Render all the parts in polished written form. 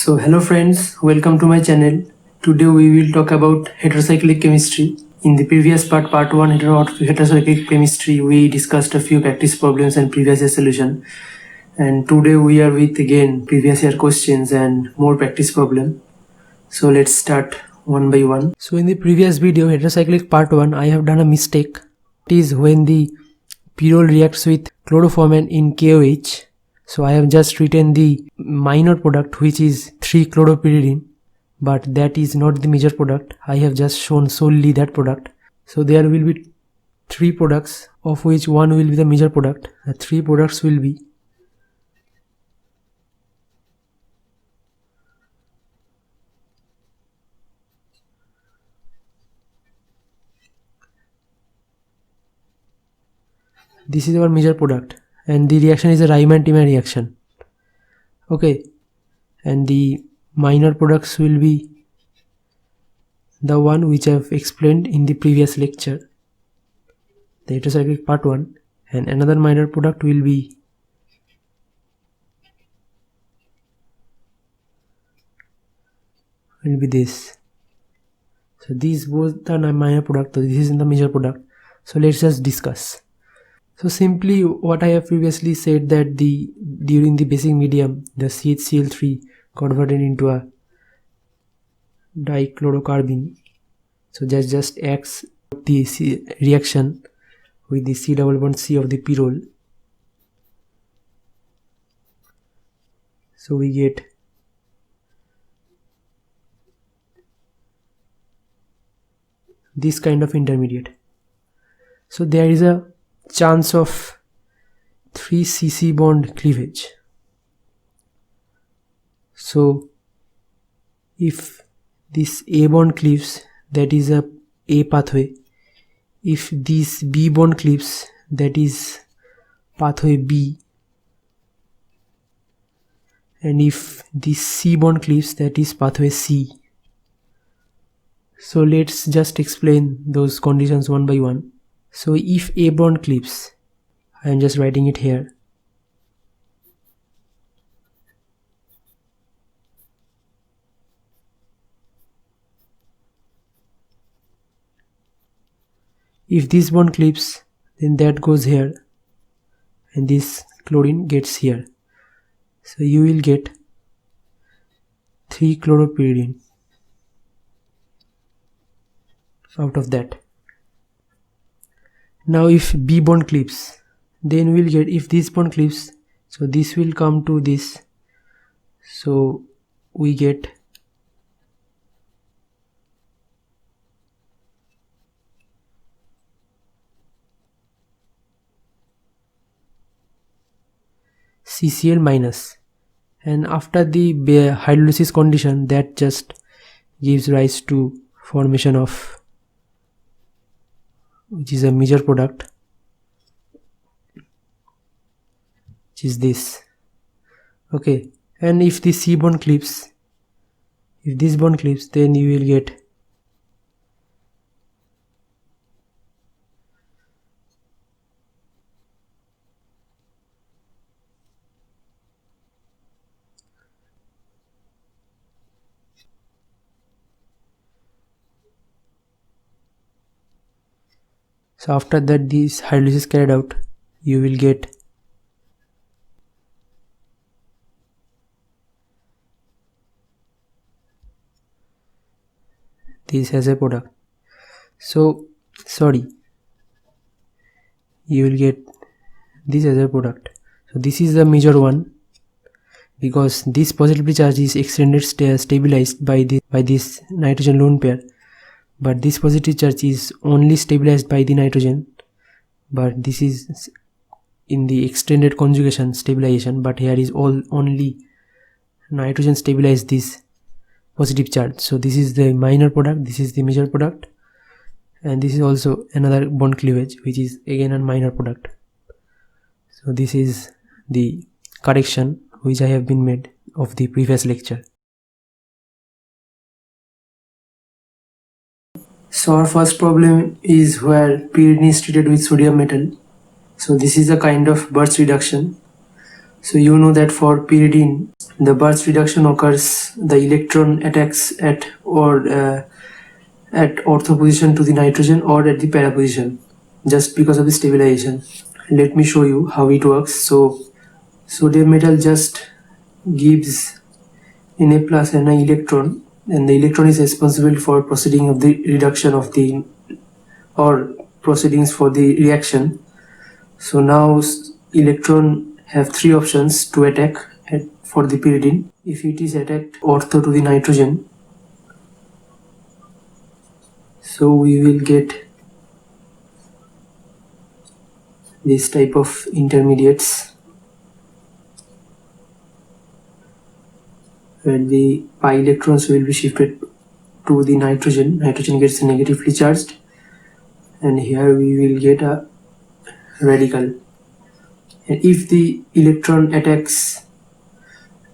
So hello friends, welcome to my channel. Today we will talk about heterocyclic chemistry. In the previous part 1 heterocyclic chemistry, we discussed a few practice problems and previous year solution. And today we are with again previous year questions and more practice problem. So let's start one by one. So in the previous video, heterocyclic part 1, I have done a mistake. It is when the pyrrole reacts with chloroformane in KOH. So I have just written the minor product, which is 3-chloropyridine, but that is not the major product. I have just shown solely that product. So there will be 3 products, of which one will be the major product. The 3 products will be this is our major product, and the reaction is a Riemann-Tiemann reaction. Okay, and the minor products will be the one which I have explained in the previous lecture, the heterocyclic part 1, and another minor product will be this. So these both are minor product, so this is the major product. So let's just discuss. So simply what I have previously said, that during the basic medium, the CHCl3 converted into a dichlorocarbene. So that just acts the reaction with the C double bond C of the pyrrole. So we get this kind of intermediate. So there is a chance of 3 CC bond cleavage. So if this A bond cleaves, that is a A pathway. If this B bond cleaves, that is pathway B. And if this C bond cleaves, that is pathway C. So let's just explain those conditions one by one. So if A bond cleaves, I am just writing it here. If this bond cleaves, then that goes here, and this chlorine gets here. So you will get 3-chloropyridine out of that. Now if B bond cleaves, then we'll get, if this bond cleaves, so this will come to this, so we get CCl minus, and after the hydrolysis condition, that just gives rise to formation of, which is a major product, which is this. Okay, and if the C bond cleaves, if this bond cleaves, then you will get so after that this hydrolysis carried out, you will get this as a product. So sorry, you will get this as a product. So this is the major one, because this positively charge is extended stabilized by this nitrogen lone pair, but this positive charge is only stabilized by the nitrogen, but this is in the extended conjugation stabilization, but here is only nitrogen stabilize this positive charge. So this is the minor product, this is the major product, and this is also another bond cleavage, which is again a minor product. So this is the correction which I have been made of the previous lecture. So our first problem is where pyridine is treated with sodium metal. So this is a kind of Birch reduction. So you know that for pyridine, the Bart's reduction occurs, the electron attacks at ortho position to the nitrogen or at the para position, just because of the stabilization. Let me show you how it works. So sodium metal just gives Na plus and an electron, and the electron is responsible for proceeding of the reduction of the or proceedings for the reaction. So now electron have three options to attack for the pyridine. If it is attacked ortho to the nitrogen, so we will get this type of intermediates where the pi electrons will be shifted to the nitrogen. Nitrogen gets negatively charged, and here we will get a radical. And if the electron attacks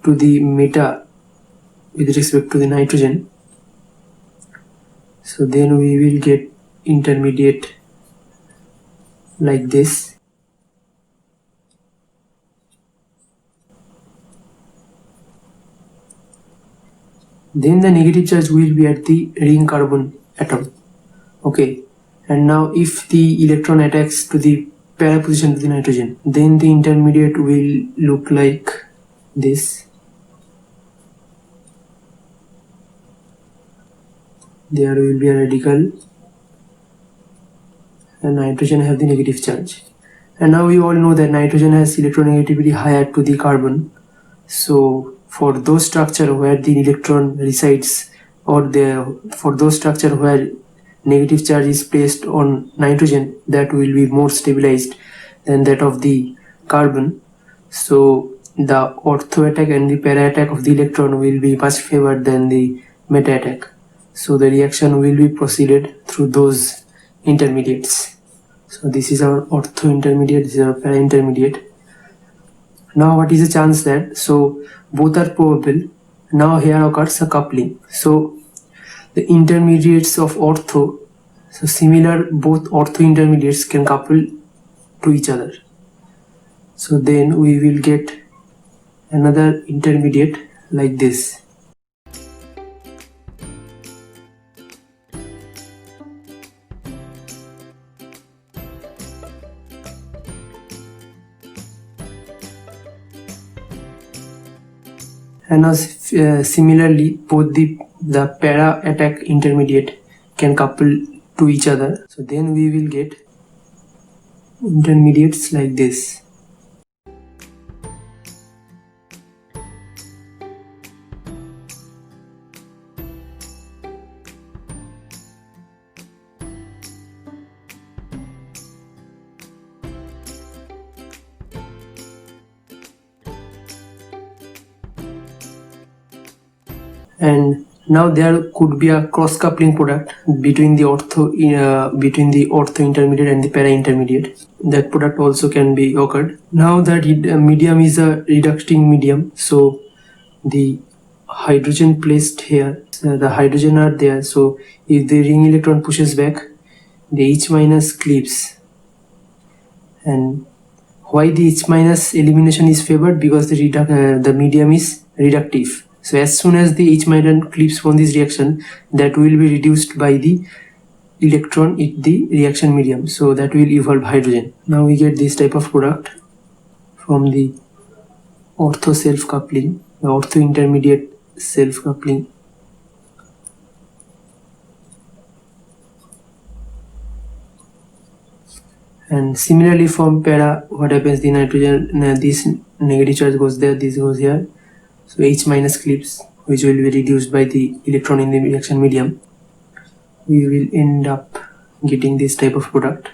to the meta with respect to the nitrogen, so then we will get intermediate like this. Then the negative charge will be at the ring carbon atom. Okay, and now if the electron attacks to the para position of the nitrogen, then the intermediate will look like this. There will be a radical, and nitrogen have the negative charge. And now we all know that nitrogen has electronegativity higher to the carbon. So for those structure where the electron resides, or for those structure where negative charge is placed on nitrogen, that will be more stabilized than that of the carbon. So the ortho attack and the para attack of the electron will be much favored than the meta attack. So the reaction will be proceeded through those intermediates. So this is our ortho intermediate, this is our para intermediate. Now what is the chance that, so both are probable. Now here occurs a coupling. So the intermediates of ortho, so similar, both ortho intermediates can couple to each other. So then we will get another intermediate like this. And now similarly, both the para attack intermediate can couple to each other. So then we will get intermediates like this. And now there could be a cross coupling product between the ortho intermediate and the para intermediate. That product also can be occurred. Now that medium is a reducting medium, so the hydrogen placed here, the hydrogen are there, so if the ring electron pushes back, the H minus cleaves. And why the H minus elimination is favored? Because the medium is reductive. So as soon as the H minus cleaves from this reaction, that will be reduced by the electron in the reaction medium, so that will evolve hydrogen. Now we get this type of product from the ortho self coupling, the ortho intermediate self coupling. And similarly from para, what happens, the nitrogen, this negative charge goes there, this goes here, so H minus cleaves, which will be reduced by the electron in the reaction medium. We will end up getting this type of product.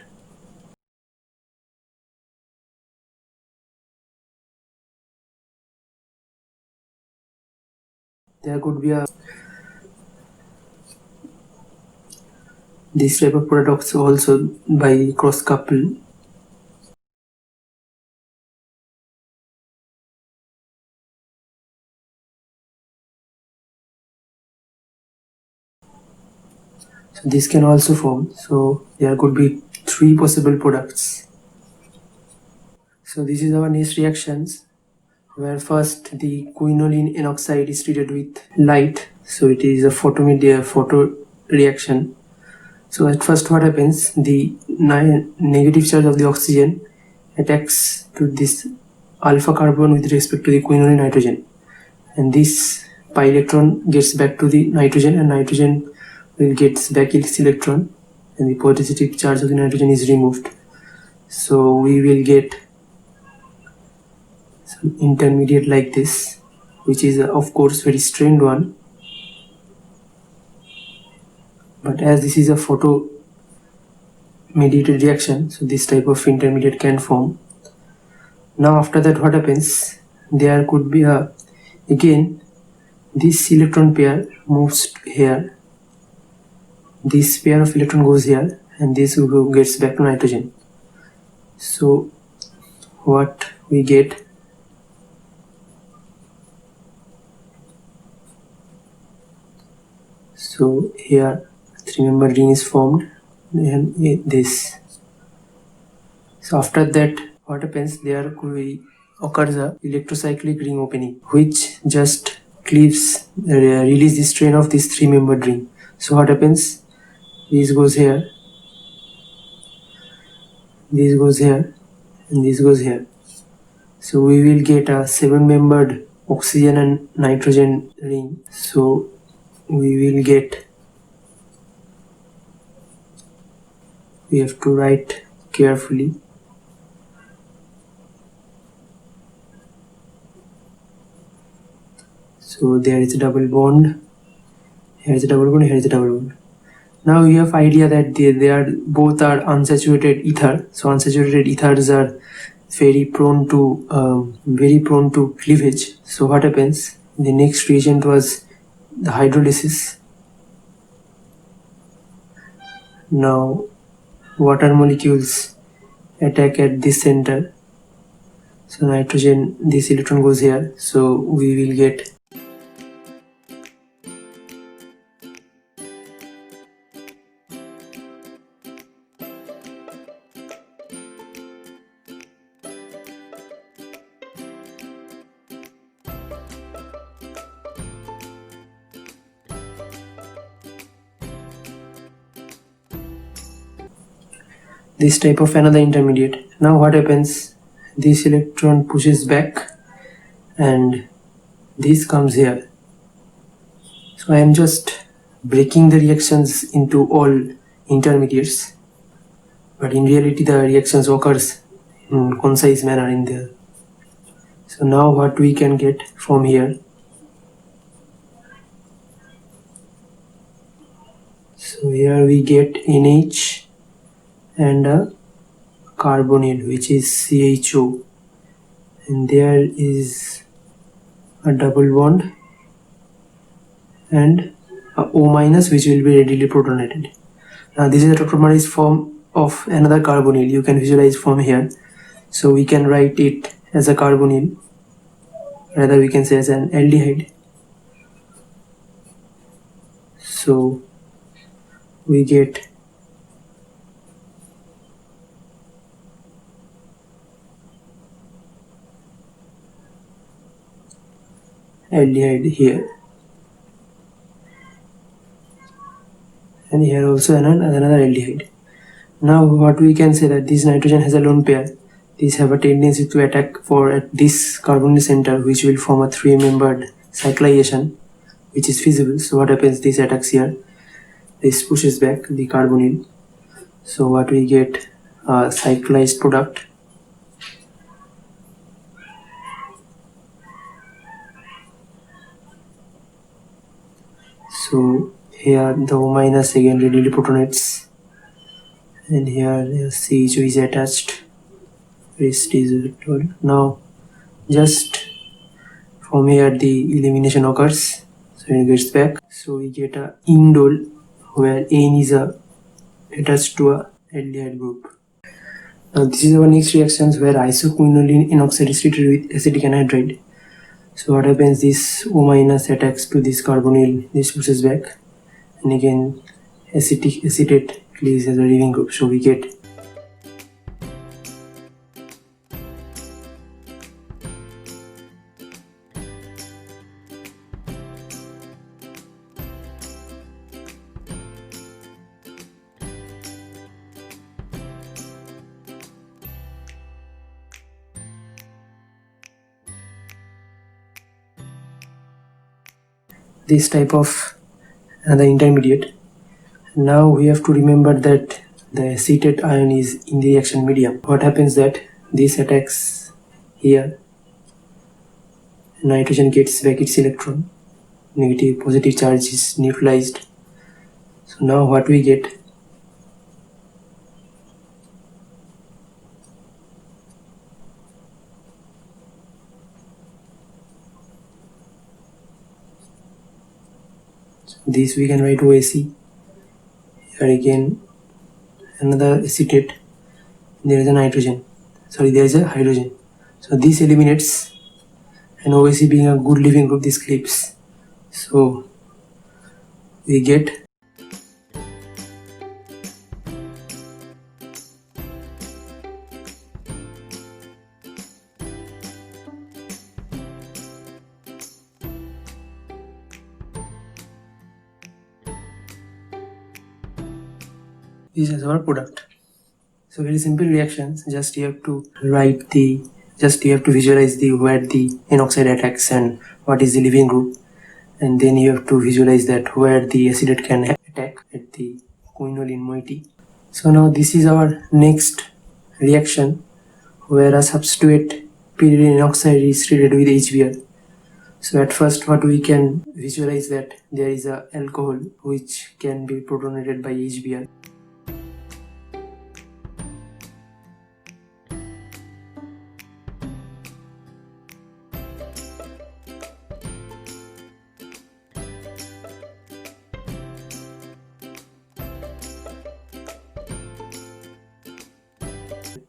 There could be this type of products also by cross couple. So this can also form. So there could be 3 possible products. So this is our next reactions. where first the quinoline N oxide is treated with light, so it is a photo reaction. So at first what happens, the negative charge of the oxygen attacks to this alpha carbon with respect to the quinoline nitrogen, and this pi electron gets back to the nitrogen, and nitrogen will get back its electron, and the positive charge of the nitrogen is removed. So we will get some intermediate like this, which is of course very strained one, but as this is a photo mediated reaction, so this type of intermediate can form. Now after that what happens, there could be again this electron pair moves here, this pair of electron goes here, and this gets back to nitrogen. So what we get, so here 3-member ring is formed, and this. So after that what happens, there occurs a electrocyclic ring opening, which just release the strain of this 3-membered ring. So what happens, this goes here, this goes here, and this goes here. So we will get a 7-membered oxygen and nitrogen ring. So we will get, we have to write carefully. So there is a double bond, here is a double bond, here is a double bond. Now you have idea that they are both are unsaturated ether. So unsaturated ethers are very prone to cleavage. So what happens, the next reagent was the hydrolysis. Now water molecules attack at this center. So nitrogen, this electron goes here, so we will get this type of another intermediate. Now what happens, this electron pushes back and this comes here. So I am just breaking the reactions into all intermediates, but in reality the reactions occurs in concise manner in there. So now what we can get from here, so here we get NH and a carbonyl, which is CHO, and there is a double bond and a O minus, which will be readily protonated. Now this is a tautomerase form of another carbonyl, you can visualize from here. So we can write it as a carbonyl, rather we can say as an aldehyde. So we get aldehyde here, and here also another aldehyde. Now what we can say, that this nitrogen has a lone pair, these have a tendency to attack at this carbonyl center, which will form a 3-membered cyclization, which is feasible. So what happens, this attacks here, this pushes back the carbonyl, so what we get, a cyclized product. So here the O minus again readily protonates, and here CHO is attached, rest is told. Now just from here the elimination occurs, so it gets back, so we get a indole where N is attached to a aldehyde group. Now this is our next reactions, where isoquinoline N oxide is treated with acetic anhydride. So what happens, this O minus attacks to this carbonyl, this pushes back, and again acetate cleaves as a leaving group, so we get this type of another intermediate. Now we have to remember that the acetate ion is in the reaction medium. What happens that this attacks here, nitrogen gets back its electron, negative positive charge is neutralized. So now what we get, this we can write OAC. Here again another acetate, there is a hydrogen. So this eliminates, and OAC being a good leaving group, this clips. So we get this is our product. So very simple reactions, just you have to visualize where the N oxide attacks and what is the leaving group, and then you have to visualize that where the acetate can attack at the quinoline moiety. So now this is our next reaction where a substitute pyridine oxide is treated with HBr. So at first what we can visualize that there is a alcohol which can be protonated by HBr.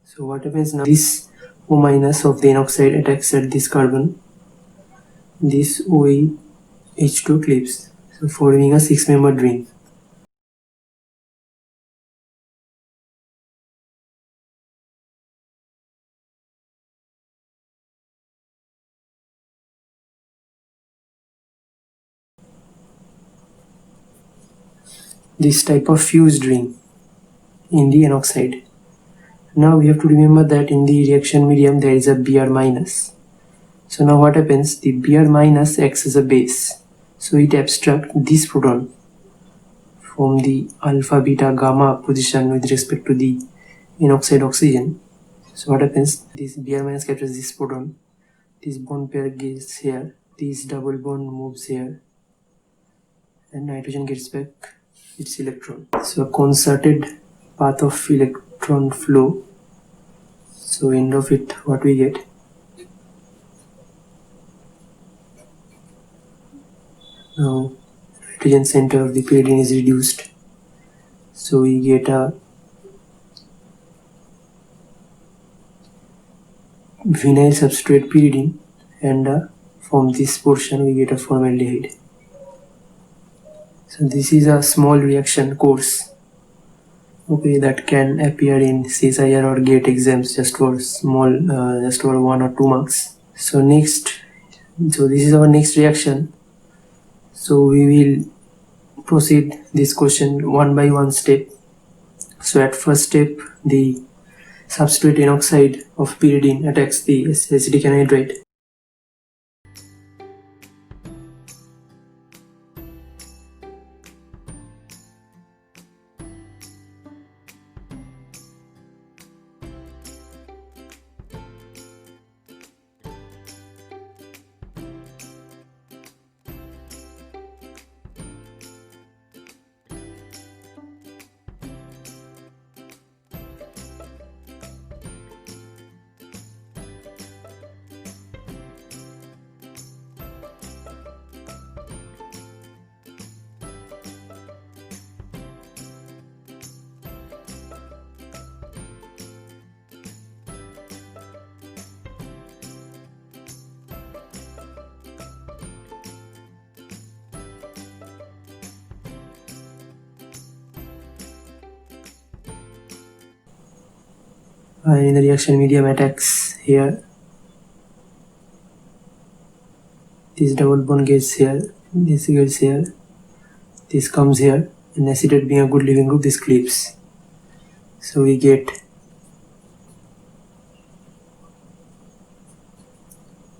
So what happens now, this O minus of the N oxide attacks at this carbon, this OH2 clips, so forming a 6-membered ring. This type of fused ring in the N oxide. Now we have to remember that in the reaction medium there is a Br minus. So now what happens, the Br minus acts as a base. So it abstracts this proton from the alpha, beta, gamma position with respect to the N oxide oxygen. So what happens, this Br minus captures this proton, this bond pair gets here, this double bond moves here, and nitrogen gets back its electron. So a concerted path of electron flow. So end of it, what we get, now nitrogen center of the pyridine is reduced, so we get a vinyl substrate pyridine, and from this portion we get a formaldehyde. So this is a small reaction course, okay, that can appear in CSIR or GATE exams just for 1 or 2 marks. So this is our next reaction. So we will proceed this question one by one step. So at first step, the substrate N oxide of pyridine attacks the acetic anhydride. In the reaction medium attacks here, this double bond gets here, this gets here, this comes here, and acetate being a good leaving group, this clips. So we get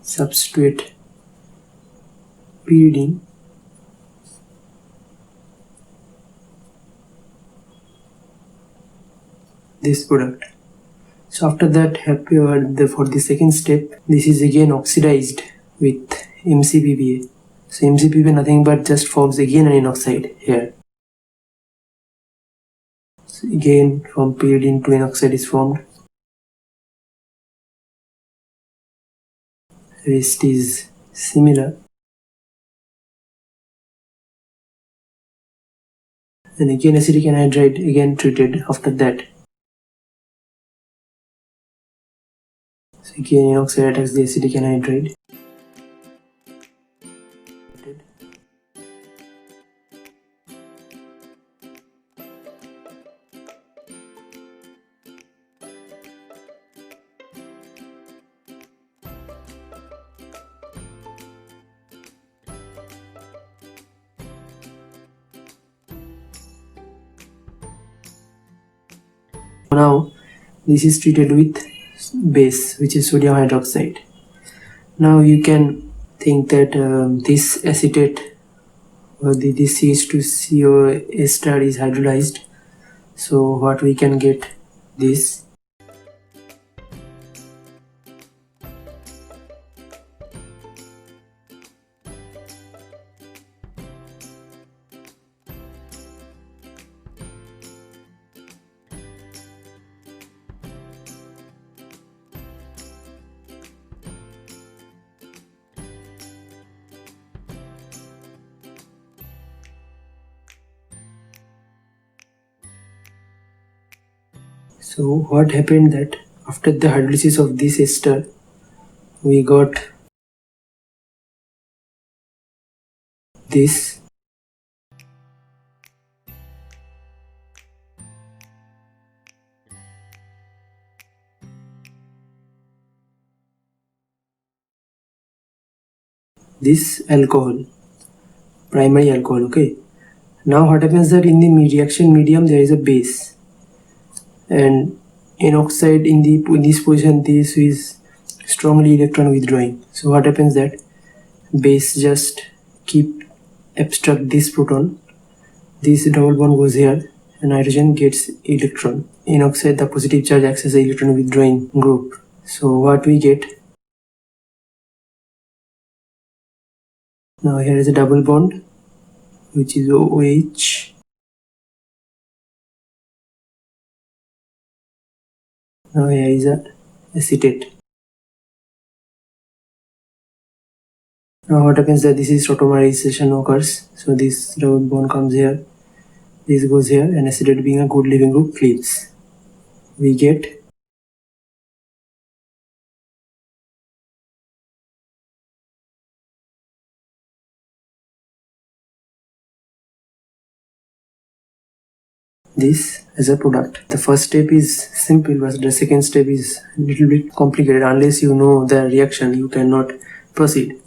substrate pyridine this product. So after that, for the second step, this is again oxidized with MCPBA. So MCPBA nothing but just forms again an N oxide here. So again from pyridine to N oxide is formed. Rest is similar. And again acetic anhydride again treated after that. So again N oxide attacks the acetic anhydride. Now this is treated with base, which is sodium hydroxide. Now you can think that this acetate or this CH2CO ester is hydrolyzed. So what we can get this. So what happened that after the hydrolysis of this ester, we got this. This alcohol, primary alcohol, okay. Now what happens that in the reaction medium there is a base, and N oxide in this position, this is strongly electron withdrawing. So what happens that base just obstruct this proton, this double bond goes here, and nitrogen gets electron. N oxide, the positive charge acts as an electron withdrawing group. So what we get, now here is a double bond which is OH. Now here is a acetate. Now what happens that this is tautomerization occurs. So this double bond comes here, this goes here, and acetate being a good leaving group flips. We get this as a product. The first step is simple, but the second step is a little bit complicated. Unless you know the reaction, you cannot proceed.